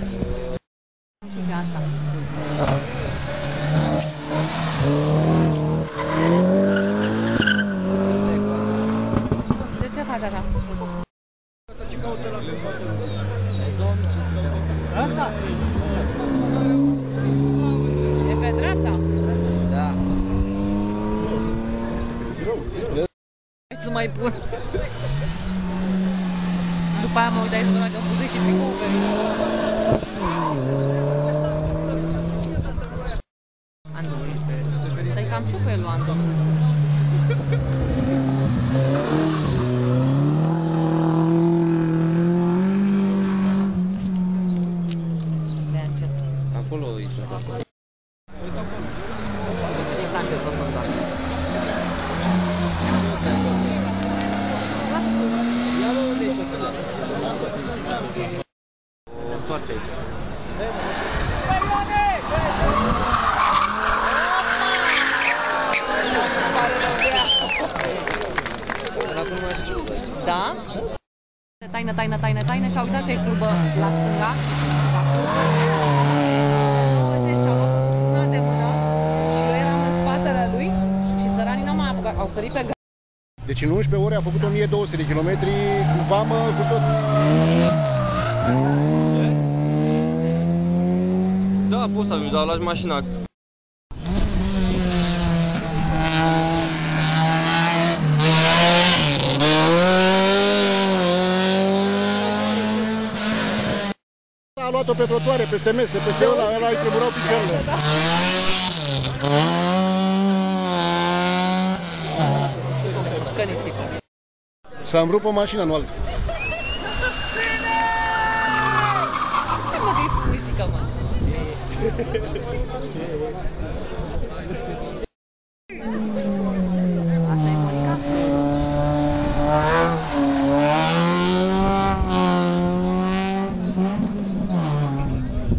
Și pe asta. Și de ce faci așa? E pe dreapta? Da. Hai să mai pun. După aia mă uitai să văd dacă am pus și tricoul pe Andu. Dar e cam ciupelul, Andu. De încet. Acolo îi sunt acolo. Și stai încet, o să-l dau. O întoarce aici. Acum nu mai știu ce aici. Da? Taină și-a uitat că e curbă la stânga. Și-a luat-o cu frâna de mână și eu eram în spatele lui și țăranii n-au mai apucat, au sărit pe Deci în 11 ore a făcut 1200 de kilometri cu vamă, cu tot. Da, poți să ajungi, dar lași mașina. A luat-o pe trotuare, peste mese, peste ăla îi trebuiau picioarele. Să-mi rupă mașina, nu altă. Mă, că e frumușică, mă.